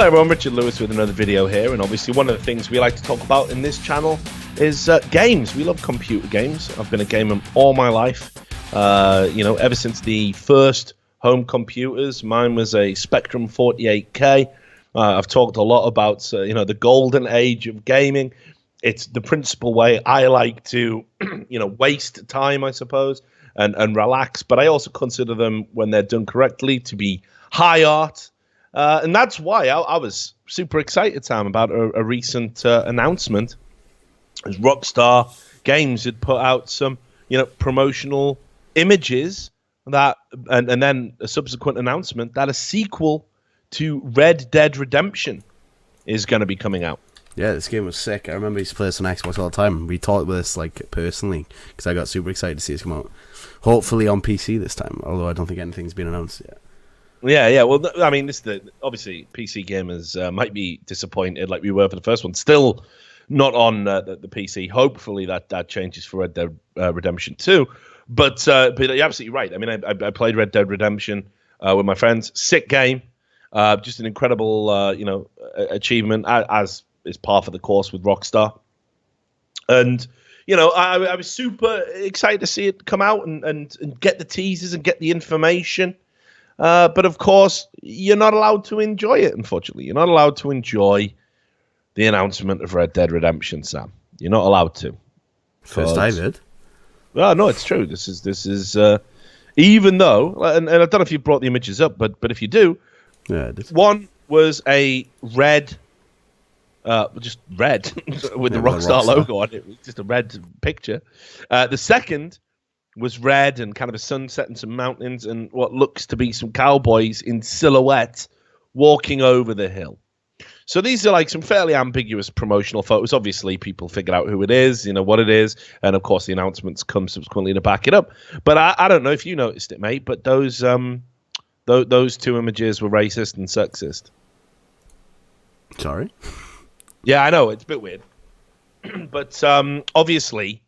Hi everyone, Richard Lewis with another video here, and obviously one of the things we like to talk about in this channel is games. We love computer games. I've been a gamer all my life, ever since the first home computers. Mine was a Spectrum 48K. I've talked a lot about the golden age of gaming. It's the principal way I like to waste time, I suppose, and relax, but I also consider them, when they're done correctly, to be high art. And that's why I was super excited, Sam, about a recent announcement. As Rockstar Games had put out some, promotional images that, and then a subsequent announcement that a sequel to Red Dead Redemption is going to be coming out. Yeah, this game was sick. I remember I used to play this on Xbox all the time. We talked about this personally because I got super excited to see it come out. Hopefully on PC this time, although I don't think anything's been announced yet. Yeah. Well, I mean, obviously PC gamers might be disappointed, like we were for the first one. Still not on the PC. Hopefully that changes for Red Dead Redemption 2. But you're absolutely right. I mean, I played Red Dead Redemption with my friends. Sick game. Just an incredible, achievement, as is par for the course with Rockstar. And I was super excited to see it come out and get the teasers and get the information. But of course, you're not allowed to enjoy it, unfortunately. You're not allowed to enjoy the announcement of Red Dead Redemption, Sam. You're not allowed to. First I did. Well, no, it's true. This is even though, and I don't know if you brought the images up, but if you do, yeah, one was a red, just red with the Rockstar logo on it. It was just a red picture. The second was red and kind of a sunset and some mountains and what looks to be some cowboys in silhouette walking over the hill. So these are like some fairly ambiguous promotional photos. Obviously, people figured out who it is, what it is, and of course the announcements come subsequently to back it up. But I don't know if you noticed it, mate, but those two images were racist and sexist. Sorry? Yeah, I know, it's a bit weird. But obviously,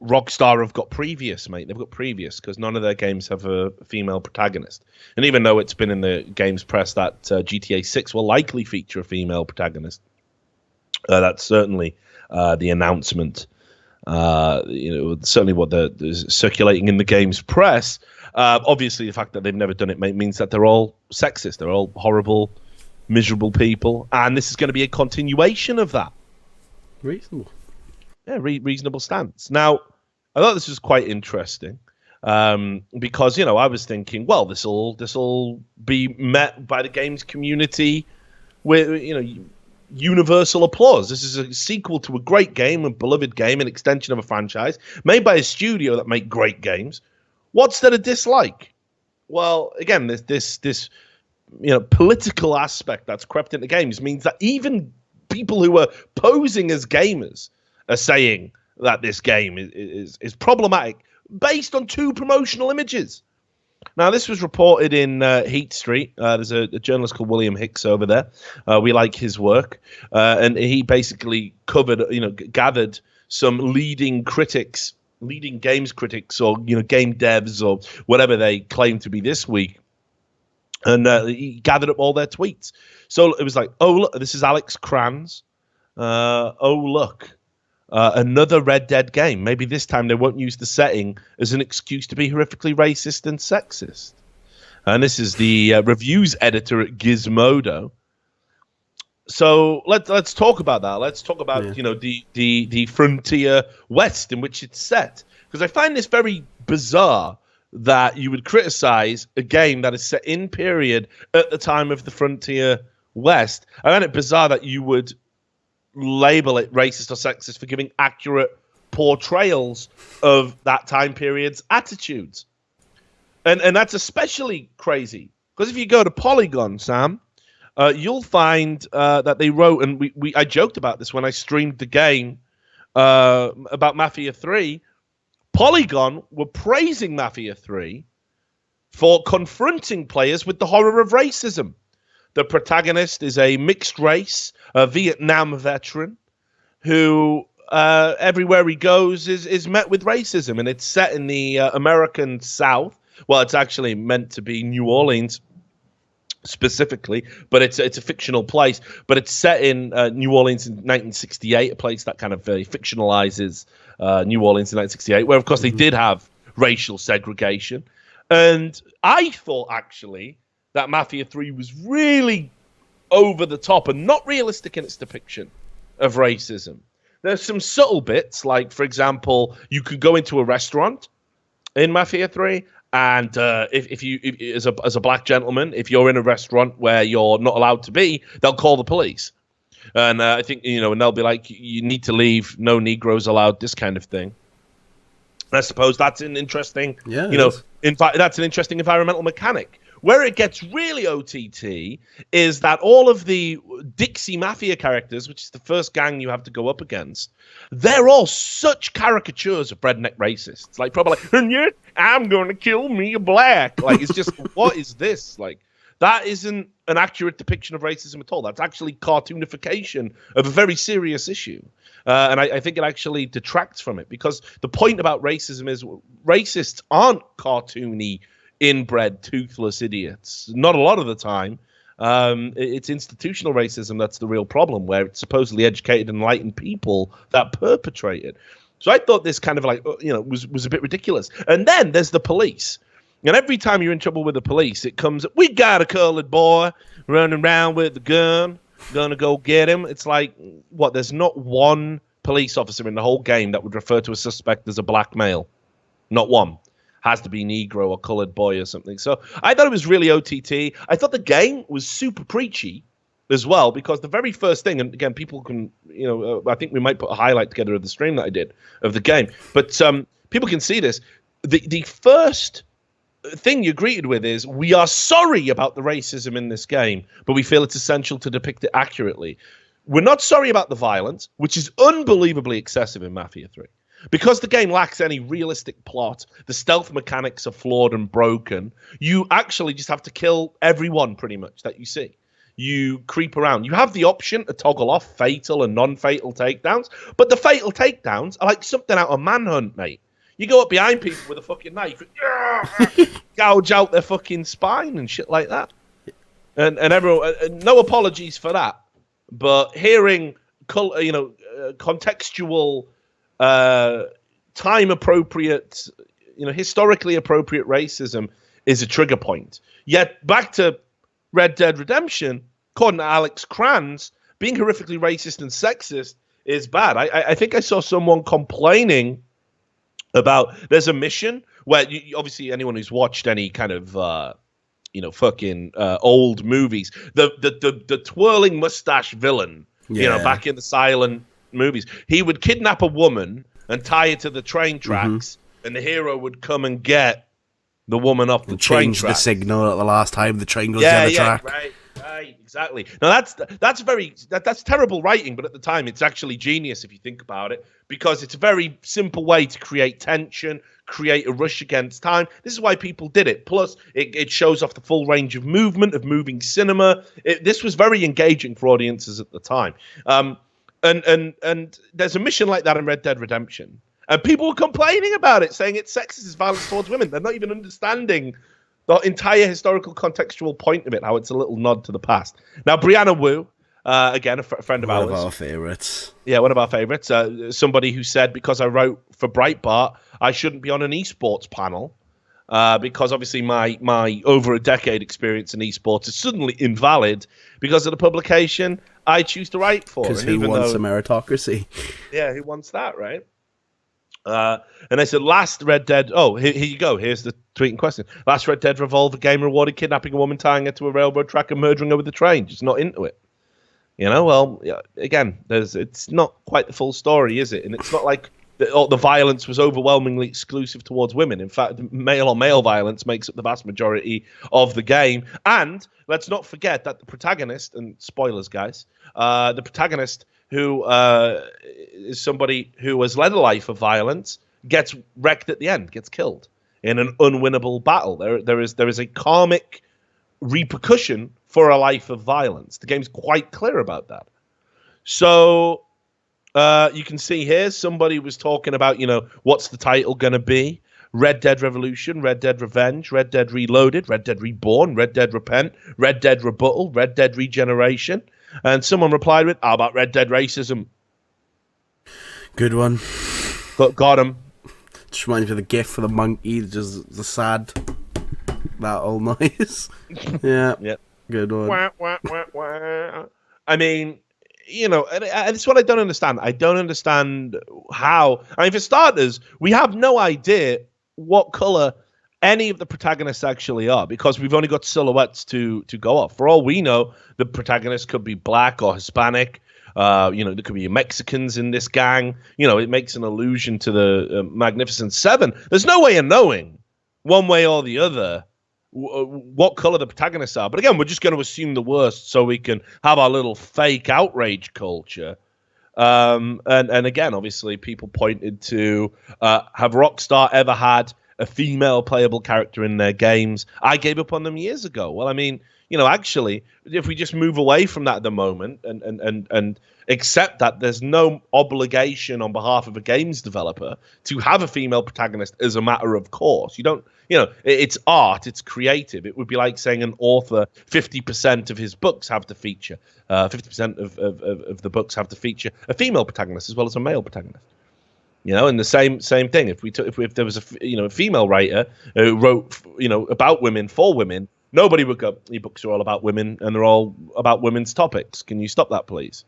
Rockstar have got previous, mate. They've got previous because none of their games have a female protagonist. And even though it's been in the games press that GTA 6 will likely feature a female protagonist, that's certainly the announcement. Certainly what is circulating in the games press. Obviously, the fact that they've never done it means that they're all sexist. They're all horrible, miserable people. And this is going to be a continuation of that. Reasonable. Yeah, reasonable stance. Now, I thought this was quite interesting because, I was thinking, well, this will be met by the games community with, universal applause. This is a sequel to a great game, a beloved game, an extension of a franchise made by a studio that make great games. What's there to dislike? Well, again, this political aspect that's crept into games means that even people who are posing as gamers are saying that this game is problematic based on two promotional images. Now, this was reported in Heat Street. There's a journalist called William Hicks over there. We like his work. And he basically gathered some leading games critics or, game devs or whatever they claim to be this week. And he gathered up all their tweets. So it was like, oh, look, this is Alex Kranz. Look. Another Red Dead game. Maybe this time they won't use the setting as an excuse to be horrifically racist and sexist. And this is the reviews editor at Gizmodo. So let's talk about that. Let's talk about the frontier west in which it's set, because I find this very bizarre that you would criticize a game that is set in period at the time of the frontier west. I find it bizarre that you would label it racist or sexist for giving accurate portrayals of that time period's attitudes. And that's especially crazy because if you go to Polygon, Sam, you'll find that they wrote, and I joked about this when I streamed the game about Mafia 3. Polygon were praising Mafia 3 for confronting players with the horror of racism. The protagonist is a mixed race, a Vietnam veteran, who everywhere he goes is met with racism. And it's set in the American South. Well, it's actually meant to be New Orleans. specifically, but it's a fictional place. But it's set in New Orleans in 1968, a place that kind of very fictionalizes New Orleans in 1968, where of course they did have racial segregation. And I thought actually that Mafia 3 was really over the top and not realistic in its depiction of racism. There's some subtle bits, like, for example, you could go into a restaurant in Mafia 3, and if you as a black gentleman, if you're in a restaurant where you're not allowed to be, they'll call the police. And I think, and they'll be like, you need to leave, no Negroes allowed, this kind of thing. I suppose that's an interesting, in fact, that's an interesting environmental mechanic. Where it gets really OTT is that all of the Dixie Mafia characters, which is the first gang you have to go up against, they're all such caricatures of redneck racists. Like, probably like, and yet I'm going to kill me a black. Like, it's just, what is this? Like, that isn't an accurate depiction of racism at all. That's actually cartoonification of a very serious issue. And I think it actually detracts from it, because the point about racism is racists aren't cartoony, inbred, toothless idiots. Not a lot of the time. It's institutional racism that's the real problem, where it's supposedly educated, enlightened people that perpetrate it. So I thought this kind of like, was a bit ridiculous. And then there's the police. And every time you're in trouble with the police, it comes, we got a colored boy running around with a gun, gonna go get him. It's like, what, there's not one police officer in the whole game that would refer to a suspect as a black male. Not one. Has to be Negro or colored boy or something. So I thought it was really OTT. I thought the game was super preachy as well, because the very first thing, and again, people can, I think we might put a highlight together of the stream that I did of the game, but people can see this. The first thing you're greeted with is, we are sorry about the racism in this game, but we feel it's essential to depict it accurately. We're not sorry about the violence, which is unbelievably excessive in Mafia 3. Because the game lacks any realistic plot, the stealth mechanics are flawed and broken, you actually just have to kill everyone pretty much that you see. You creep around. You have the option to toggle off fatal and non-fatal takedowns, but the fatal takedowns are like something out of Manhunt, mate. You go up behind people with a fucking knife, gouge out their fucking spine and shit like that. And everyone, no apologies for that, but hearing, contextual, time appropriate, historically appropriate racism is a trigger point. Yet back to Red Dead Redemption, according to Alex Kranz, being horrifically racist and sexist is bad. I think I saw someone complaining about, there's a mission where obviously anyone who's watched any kind of fucking old movies, the twirling mustache villain, back in the silent movies, he would kidnap a woman and tie her to the train tracks, and the hero would come and get the woman off the train tracks. Change the signal at the last time the train goes down the track. Right, exactly. Now that's terrible writing, but at the time it's actually genius if you think about it, because it's a very simple way to create tension, create a rush against time. This is why people did it. Plus, it shows off the full range of movement, of moving cinema. This was very engaging for audiences at the time. And there's a mission like that in Red Dead Redemption, and people were complaining about it, saying it's sexist, it's violence towards women. They're not even understanding the entire historical contextual point of it, how it's a little nod to the past. Now, Brianna Wu, again, a friend of ours. One of our favourites. Yeah, one of our favourites. Somebody who said, because I wrote for Breitbart, I shouldn't be on an esports panel, because obviously my over a decade experience in esports is suddenly invalid because of the publication I choose to write for. Because who wants a meritocracy? Yeah, who wants that, right? And I said, last Red Dead... Oh, here you go. Here's the tweet in question. Last Red Dead Revolver game rewarded kidnapping a woman, tying her to a railroad track and murdering her with a train. Just not into it. Well, yeah, again, it's not quite the full story, is it? And it's not like the violence was overwhelmingly exclusive towards women. In fact, male-on-male violence makes up the vast majority of the game. And let's not forget that the protagonist, and spoilers, guys, the protagonist, who is somebody who has led a life of violence, gets wrecked at the end, gets killed in an unwinnable battle. There is a karmic repercussion for a life of violence. The game's quite clear about that. So you can see here, somebody was talking about, what's the title going to be? Red Dead Revolution, Red Dead Revenge, Red Dead Reloaded, Red Dead Reborn, Red Dead Repent, Red Dead Rebuttal, Red Dead Regeneration. And someone replied with, how about Red Dead Racism? Good one. Got him. Just reminds me of the gif for the monkey, just the sad, that old noise. Yeah. Yep. Good one. Wah, wah, wah, wah. I mean, you know, and it's what I don't understand. I don't understand how. I mean, for starters, we have no idea what color any of the protagonists actually are, because we've only got silhouettes to go off. For all we know, the protagonist could be black or Hispanic. You know, there could be Mexicans in this gang. You know, it makes an allusion to the Magnificent Seven. There's no way of knowing one way or the other what color the protagonists are. But again, we're just going to assume the worst so we can have our little fake outrage culture. And again, obviously, people pointed to have Rockstar ever had a female playable character in their games? I gave up on them years ago. Well, I mean, you know, actually, if we just move away from that at the moment and accept that there's no obligation on behalf of a games developer to have a female protagonist as a matter of course. You don't, you know, it's art, it's creative. It would be like saying an author, 50% of his books have to feature, 50% of the books have to feature a female protagonist as well as a male protagonist. You know, and the same thing. If there was a female writer who wrote about women for women, nobody would go, your books are all about women and they're all about women's topics. Can you stop that, please?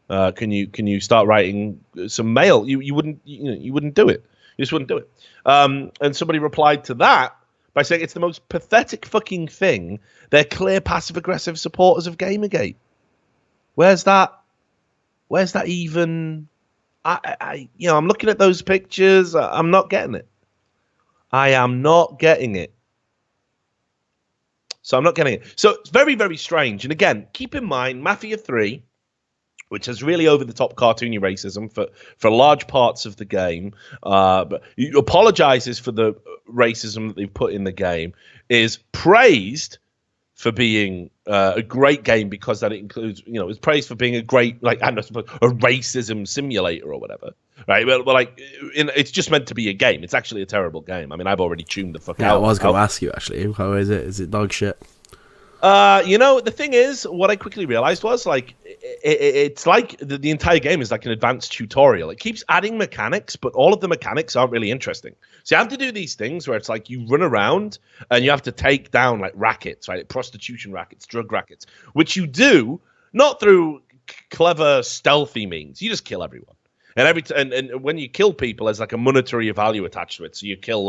Can you start writing some male? You wouldn't do it. You just wouldn't do it. And somebody replied to that by saying it's the most pathetic fucking thing. They're clear passive aggressive supporters of Gamergate. Where's that even? I'm looking at those pictures. I'm not getting it. I am not getting it. So I'm not getting it. So it's very, very strange. And again, keep in mind, Mafia 3, which has really over-the-top cartoony racism for large parts of the game, but apologizes for the racism that they've put in the game, is praised for being a great game because that it includes, it's praised for being a great, a racism simulator or whatever, right? But it's just meant to be a game. It's actually a terrible game. I mean, I've already tuned the fuck out. I was going to ask you, actually, how is it? Is it dog shit? The thing is, what I quickly realized was, it's like the entire game is like an advanced tutorial. It keeps adding mechanics, but all of the mechanics aren't really interesting. So you have to do these things where it's like you run around and you have to take down rackets, right? Prostitution rackets, drug rackets, which you do not through clever, stealthy means. You just kill everyone. And when you kill people, there's a monetary value attached to it. So you kill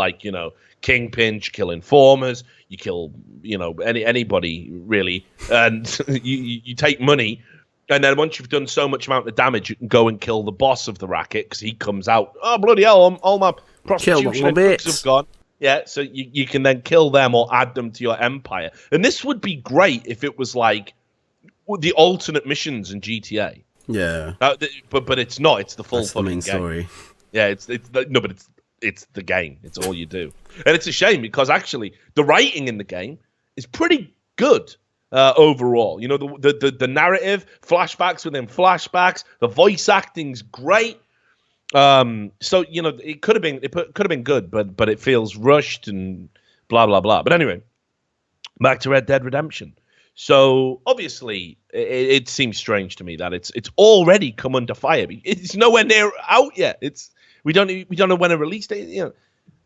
kingpins, you kill informers, you kill anybody really, and you take money. And then once you've done so much amount of damage, you can go and kill the boss of the racket because he comes out. Oh bloody hell! All my prostitution and drugs have gone. Yeah, so you can then kill them or add them to your empire. And this would be great if it was like the alternate missions in GTA. Yeah, but it's not. It's the full That's the main game. Story. Yeah, but it's the game. It's all you do, and it's a shame because actually the writing in the game is pretty good overall. The narrative, flashbacks within flashbacks, the voice acting's great. So it could have been good, but it feels rushed and blah blah blah. But anyway, back to Red Dead Redemption. So obviously, it seems strange to me that it's already come under fire. It's nowhere near out yet. We don't know when a release date.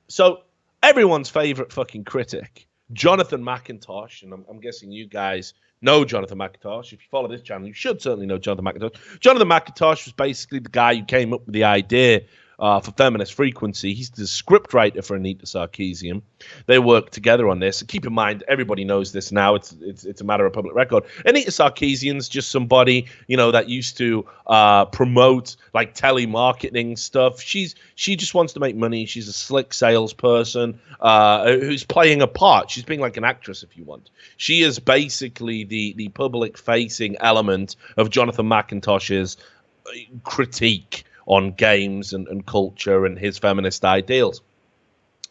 So everyone's favorite fucking critic, Jonathan McIntosh, and I'm guessing you guys know Jonathan McIntosh. If you follow this channel, you should certainly know Jonathan McIntosh. Jonathan McIntosh was basically the guy who came up with the idea for Feminist Frequency. He's the scriptwriter for Anita Sarkeesian. They worked together on this. Keep in mind, everybody knows this now. It's a matter of public record. Anita Sarkeesian's just somebody that used to promote telemarketing stuff. She just wants to make money. She's a slick salesperson who's playing a part. She's being like an actress, if you want. She is basically the public-facing element of Jonathan McIntosh's critique on games and culture and his feminist ideals.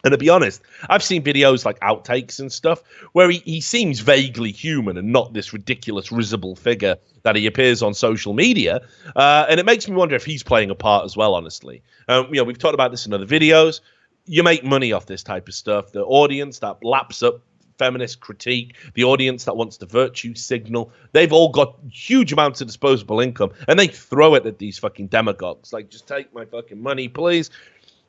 And to be honest, I've seen videos like outtakes and stuff where he seems vaguely human and not this ridiculous risible figure that he appears on social media. And it makes me wonder if he's playing a part as well, honestly. We've talked about this in other videos. you make money off this type of stuff. The audience that laps up feminist critique, the audience that wants to virtue signal, they've all got huge amounts of disposable income, and they throw it at these fucking demagogues. Like, just take my fucking money, please.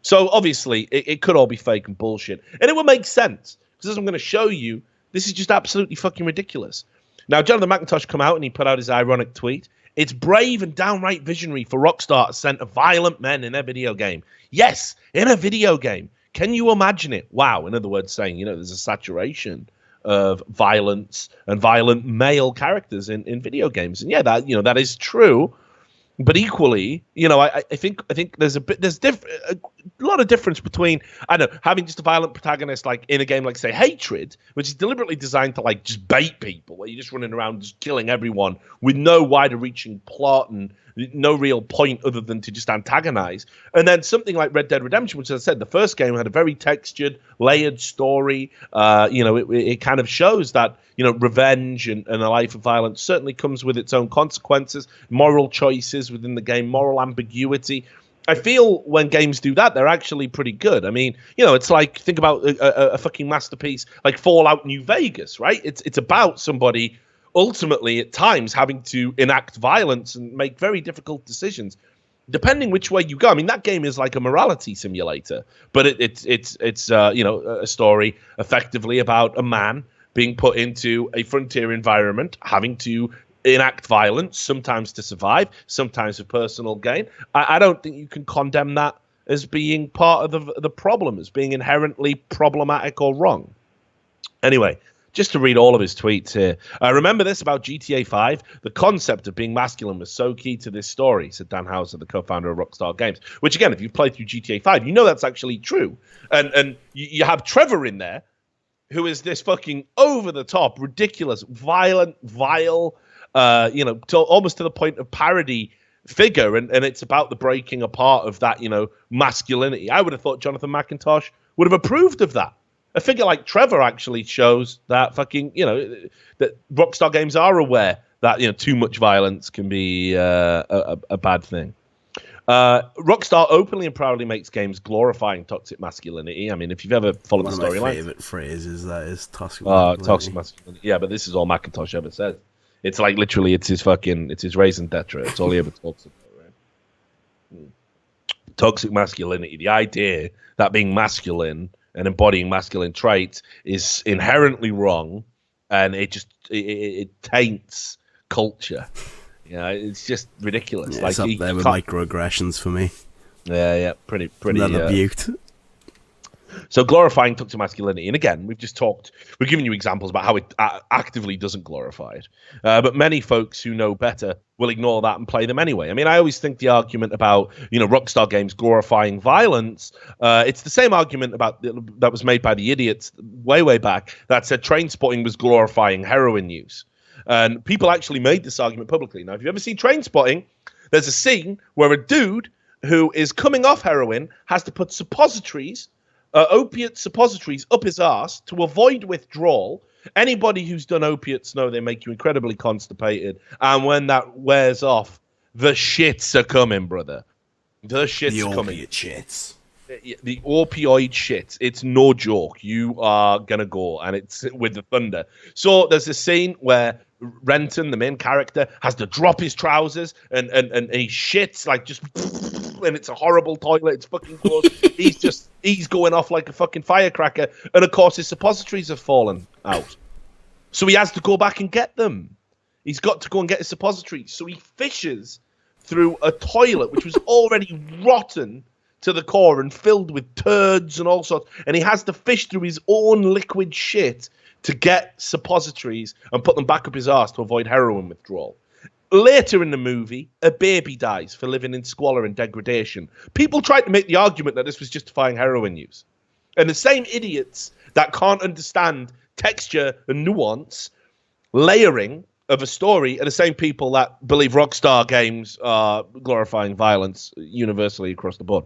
So obviously, it could all be fake and bullshit. And it would make sense, because as I'm going to show you, this is just absolutely fucking ridiculous. Now, Jonathan McIntosh come out and he put out his ironic tweet. It's brave and downright visionary for Rockstar to center violent men in their video game. Yes, in a video game. Can you imagine it? Wow. In other words, saying, there's a saturation of violence and violent male characters in video games. And yeah, that is true. But equally, I think there's a lot of difference between, I don't know, having just a violent protagonist like in a game like, say, Hatred, which is deliberately designed to like just bait people, where you're just running around just killing everyone with no wider reaching plot and no real point other than to just antagonize. And then something like Red Dead Redemption, which, as I said, the first game had a very textured, layered story. It kind of shows that, revenge and a life of violence certainly comes with its own consequences, moral choices within the game, moral ambiguity. I feel when games do that, they're actually pretty good. I mean, it's like, think about a fucking masterpiece like Fallout New Vegas, right? It's about somebody ultimately at times having to enact violence and make very difficult decisions, depending which way you go. I mean, that game is like a morality simulator, but it's a story effectively about a man being put into a frontier environment, having to enact violence, sometimes to survive, sometimes for personal gain. I don't think you can condemn that as being part of the problem, as being inherently problematic or wrong. Anyway, just to read all of his tweets here. Remember this about GTA 5? The concept of being masculine was so key to this story, said Dan Houser, the co-founder of Rockstar Games. Which, again, if you've played through GTA 5, you know that's actually true. And you have Trevor in there, who is this fucking over-the-top, ridiculous, violent, vile, almost to the point of parody figure. And it's about the breaking apart of that, masculinity. I would have thought Jonathan McIntosh would have approved of that. A figure like Trevor actually shows that fucking, that Rockstar Games are aware that, too much violence can be a bad thing. Rockstar openly and proudly makes games glorifying toxic masculinity. I mean, if you've ever followed the storyline. One of my favorite phrases, that is toxic masculinity. Toxic masculinity. Yeah, but this is all McIntosh ever says. It's like literally, it's his raison d'etre. It's all he ever talks about, right? Toxic masculinity, the idea that being masculine and embodying masculine traits is inherently wrong, and it taints culture. It's just ridiculous. It's up there with microaggressions for me. Yeah, pretty. Another beaut. So glorifying toxic masculinity, and again, we've given you examples about how it actively doesn't glorify it. But many folks who know better will ignore that and play them anyway. I mean, I always think the argument about, Rockstar Games glorifying violence, it's the same argument that was made by the idiots way back that said Trainspotting was glorifying heroin use. And people actually made this argument publicly. Now, if you've ever seen Trainspotting, there's a scene where a dude who is coming off heroin has to put opiate suppositories up his arse to avoid withdrawal. Anybody who's done opiates know they make you incredibly constipated. And when that wears off, the shits are coming, brother. The shits are coming. The opiate shits. The opioid shits. It's no joke. You are going to go, and it's with the thunder. So there's a scene where Renton, the main character, has to drop his trousers and he shits like just, and it's a horrible toilet. It's fucking gross. he's going off like a fucking firecracker, and of course his suppositories have fallen out, so he has to go back and get them. He's got to go and get his suppositories, so he fishes through a toilet which was already rotten to the core and filled with turds and all sorts, and he has to fish through his own liquid shit to get suppositories and put them back up his arse to avoid heroin withdrawal. Later in the movie, a baby dies for living in squalor and degradation. People tried to make the argument that this was justifying heroin use. And the same idiots that can't understand texture and nuance, layering of a story, are the same people that believe Rockstar Games are glorifying violence universally across the board.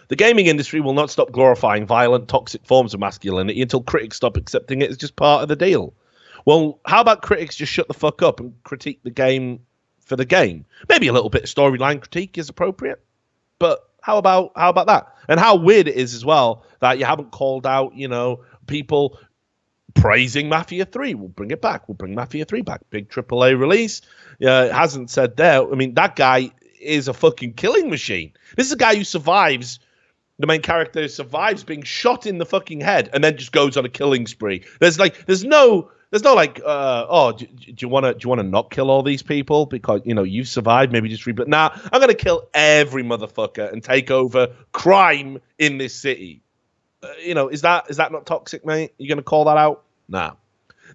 The gaming industry will not stop glorifying violent, toxic forms of masculinity until critics stop accepting it as just part of the deal. Well, how about critics just shut the fuck up and critique the game for the game? Maybe a little bit of storyline critique is appropriate, but how about that? And how weird it is as well that you haven't called out, people praising Mafia 3. We'll bring it back. We'll bring Mafia 3 back. Big AAA release. It hasn't said there. I mean, that guy is a fucking killing machine. This is a guy who survives. The main character survives being shot in the fucking head and then just goes on a killing spree. There's no like, do you want to not kill all these people because you've survived? Maybe just but nah, I'm gonna kill every motherfucker and take over crime in this city. Is that not toxic, mate? You gonna call that out? Nah.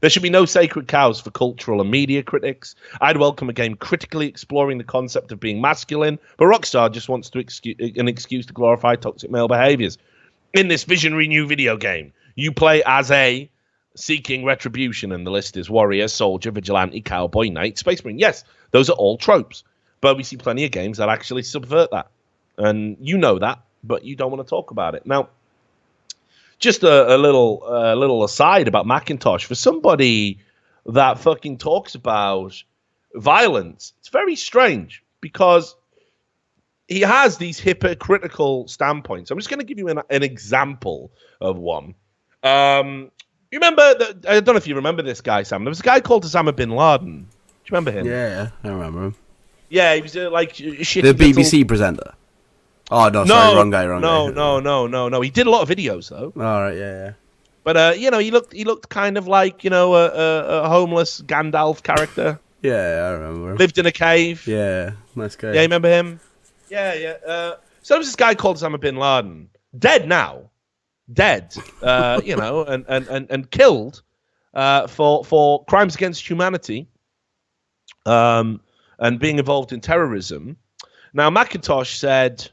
There should be no sacred cows for cultural and media critics. I'd welcome a game critically exploring the concept of being masculine, but Rockstar just wants an excuse to glorify toxic male behaviors. In this visionary new video game, you play as a seeking retribution, and the list is warrior, soldier, vigilante, cowboy, knight, space marine. Yes, those are all tropes, but we see plenty of games that actually subvert that. And you know that, but you don't want to talk about it. Now, just a little aside about Macintosh. For somebody that fucking talks about violence, it's very strange because he has these hypocritical standpoints. I'm just going to give you an example of one. You remember, I don't know if you remember this guy, Sam. There was a guy called Osama bin Laden. Do you remember him? Yeah, I remember him. Yeah, he was like shitty. The BBC presenter. Oh, no, sorry, wrong guy. No. He did a lot of videos, though. All right, yeah. But, he looked kind of like, a homeless Gandalf character. Yeah, I remember. Lived in a cave. Yeah, nice guy. Yeah, you remember him? Yeah. So there was this guy called Osama bin Laden. Dead now. Dead, and killed for crimes against humanity and being involved in terrorism. Now, Macintosh said,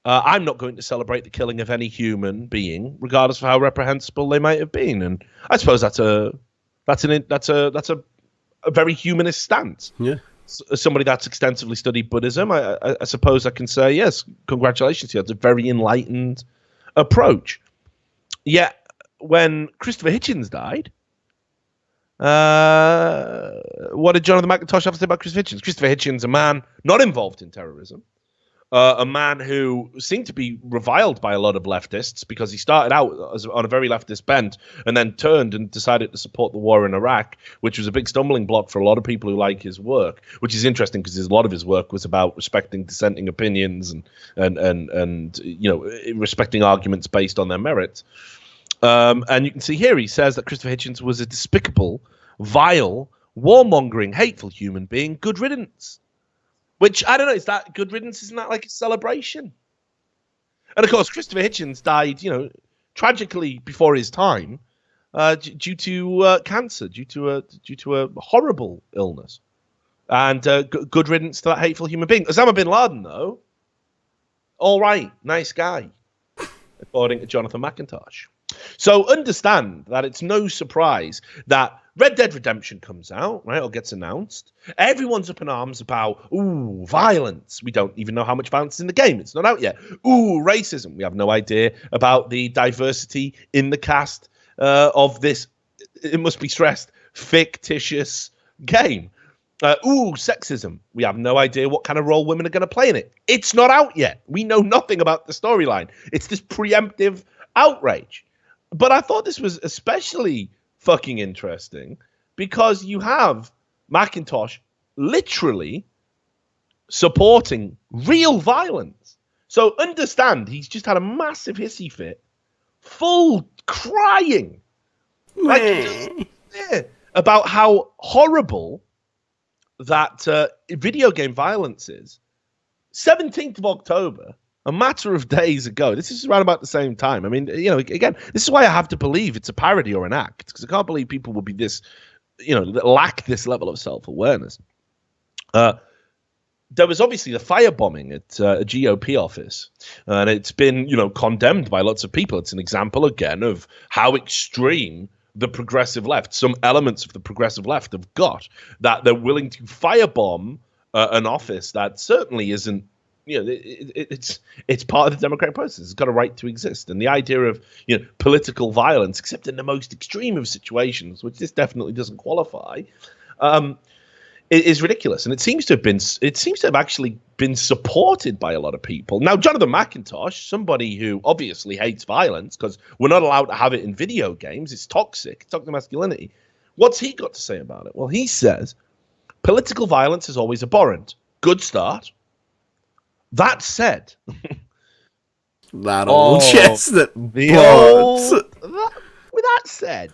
I'm not going to celebrate the killing of any human being, regardless of how reprehensible they might have been. And I suppose that's a very humanist stance. Yeah. As somebody that's extensively studied Buddhism, I suppose I can say, yes, congratulations to you. That's a very enlightened approach. Yet, when Christopher Hitchens died, what did Jonathan McIntosh have to say about Christopher Hitchens? Christopher Hitchens, a man not involved in terrorism, a man who seemed to be reviled by a lot of leftists because he started out on a very leftist bent and then turned and decided to support the war in Iraq, which was a big stumbling block for a lot of people who like his work, which is interesting because a lot of his work was about respecting dissenting opinions and respecting arguments based on their merits. And you can see here he says that Christopher Hitchens was a despicable, vile, warmongering, hateful human being. Good riddance. Which, I don't know, is that good riddance? Isn't that like a celebration? And of course, Christopher Hitchens died, tragically before his time, due to cancer, due to a horrible illness. And good riddance to that hateful human being. Osama bin Laden, though, all right, nice guy, according to Jonathan McIntosh. So understand that it's no surprise that Red Dead Redemption comes out, right, or gets announced. Everyone's up in arms about, violence. We don't even know how much violence is in the game. It's not out yet. Racism. We have no idea about the diversity in the cast of this, it must be stressed, fictitious game. Sexism. We have no idea what kind of role women are going to play in it. It's not out yet. We know nothing about the storyline. It's this preemptive outrage. But I thought this was especially fucking interesting because you have Macintosh literally supporting real violence. So understand, he's just had a massive hissy fit, full crying, about how horrible that video game violence is. 17th of October, a matter of days ago. This is around about the same time. I mean, again, this is why I have to believe it's a parody or an act, because I can't believe people would be this, lack this level of self-awareness. There was obviously the firebombing at a GOP office, and it's been, condemned by lots of people. It's an example, again, of how extreme the progressive left, some elements of the progressive left have got, that they're willing to firebomb an office that certainly isn't, it's part of the democratic process. It's got a right to exist. And the idea of, political violence, except in the most extreme of situations, which this definitely doesn't qualify, is ridiculous, and it seems to have actually been supported by a lot of people. Now, Jonathan McIntosh, somebody who obviously hates violence because we're not allowed to have it in video games, it's toxic masculinity. What's he got to say about it? Well, he says political violence is always abhorrent. Good start. That said, that old chestnut. With that said.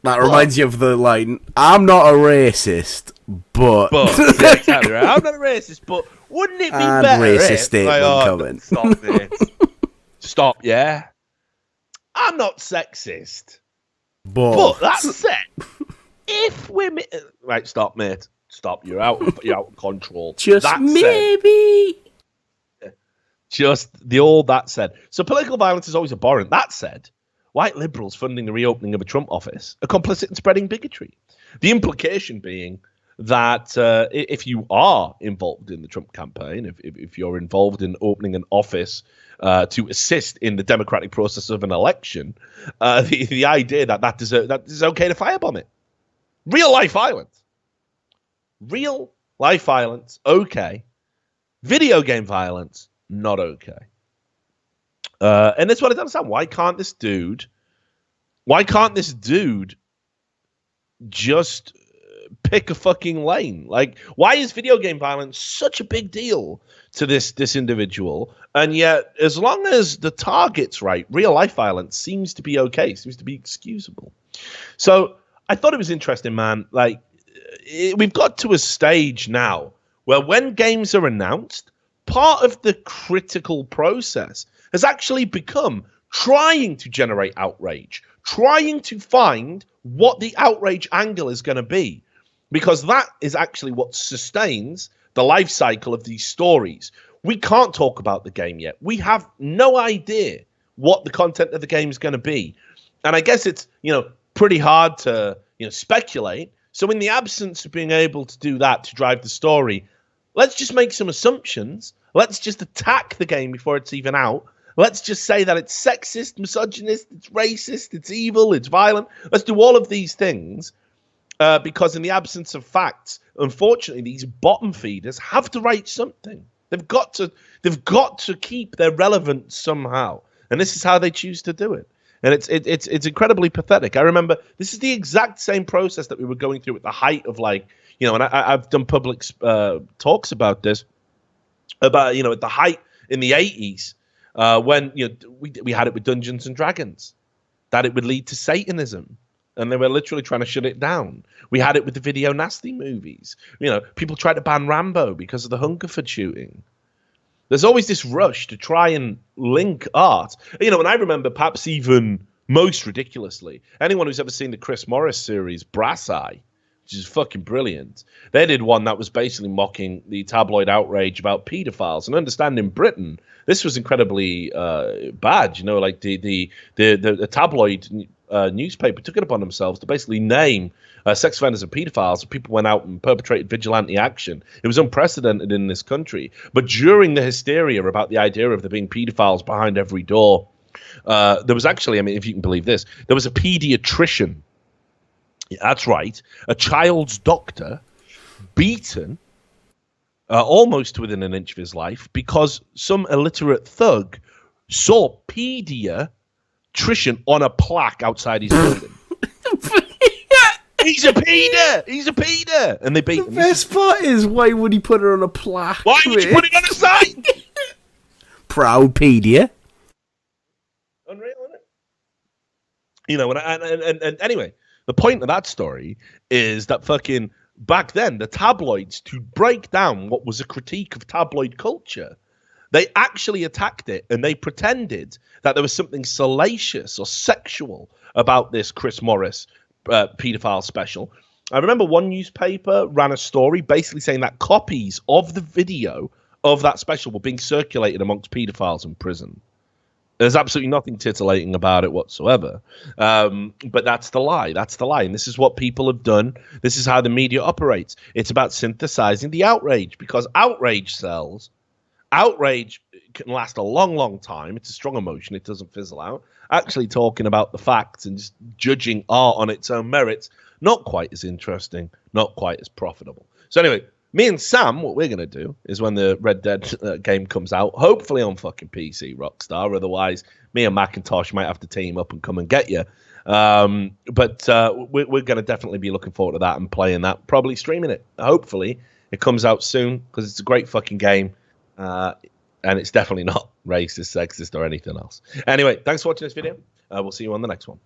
That reminds you of the line, I'm not a racist, but yeah, exactly right. I'm not a racist, but wouldn't it be and better racist if... statement coming. Stop this. Stop, yeah? I'm not sexist. But that said, if women... Right, stop, mate. Stop, you're out of control. Just that maybe... Said, just the old that said. So political violence is always abhorrent. That said... White liberals funding the reopening of a Trump office are complicit in spreading bigotry. The implication being that if you are involved in the Trump campaign, if you're involved in opening an office to assist in the democratic process of an election, the idea that is okay to firebomb it. Real life violence. Real life violence, okay. Video game violence, not okay. And that's what I don't understand. Why can't this dude just pick a fucking lane? Like, why is video game violence such a big deal to this individual? And yet, as long as the target's right, real life violence seems to be okay, seems to be excusable. So I thought it was interesting, man. Like, we've got to a stage now where when games are announced, part of the critical process has actually become trying to generate outrage, trying to find what the outrage angle is going to be, because that is actually what sustains the life cycle of these stories. We can't talk about the game yet. We have no idea what the content of the game is going to be. And I guess it's, pretty hard to, speculate. So in the absence of being able to do that to drive the story, let's just make some assumptions. Let's just attack the game before it's even out. Let's just say that it's sexist, misogynist, it's racist, it's evil, it's violent. Let's do all of these things because in the absence of facts, unfortunately, these bottom feeders have to write something. They've got to keep their relevance somehow, and this is how they choose to do it. And it's incredibly pathetic. I remember this is the exact same process that we were going through at the height of and I've done public talks about this, about at the height in the 80s. When we had it with Dungeons and Dragons, that it would lead to Satanism, and they were literally trying to shut it down. We had it with the video nasty movies. People tried to ban Rambo because of the Hungerford shooting. There's always this rush to try and link art. And I remember perhaps even most ridiculously, anyone who's ever seen the Chris Morris series Brass Eye, which is fucking brilliant. They did one that was basically mocking the tabloid outrage about paedophiles. And understand in Britain, this was incredibly bad. Like the tabloid newspaper took it upon themselves to basically name sex offenders and paedophiles. People went out and perpetrated vigilante action. It was unprecedented in this country. But during the hysteria about the idea of there being paedophiles behind every door, there was actually, if you can believe this, there was a pediatrician. Yeah, that's right. A child's doctor beaten almost within an inch of his life because some illiterate thug saw pediatrician on a plaque outside his building. He's a pedo! He's a pedo! And they beat him. The best part is, why would he put it on a plaque? Why would you put it on a sign? Proud pedia. Unreal, isn't it? And anyway, the point of that story is that fucking back then, the tabloids, to break down what was a critique of tabloid culture, they actually attacked it and they pretended that there was something salacious or sexual about this Chris Morris paedophile special. I remember one newspaper ran a story basically saying that copies of the video of that special were being circulated amongst paedophiles in prison. There's absolutely nothing titillating about it whatsoever. But that's the lie. That's the lie. And this is what people have done. This is how the media operates. It's about synthesizing the outrage because outrage sells. Outrage can last a long, long time. It's a strong emotion. It doesn't fizzle out. Actually talking about the facts and just judging art on its own merits, not quite as interesting, not quite as profitable. So anyway, me and Sam, what we're going to do is when the Red Dead game comes out, hopefully on fucking PC, Rockstar. Otherwise, me and Macintosh might have to team up and come and get you. But we're going to definitely be looking forward to that and playing that, probably streaming it. Hopefully, it comes out soon because it's a great fucking game. And it's definitely not racist, sexist, or anything else. Anyway, thanks for watching this video. We'll see you on the next one.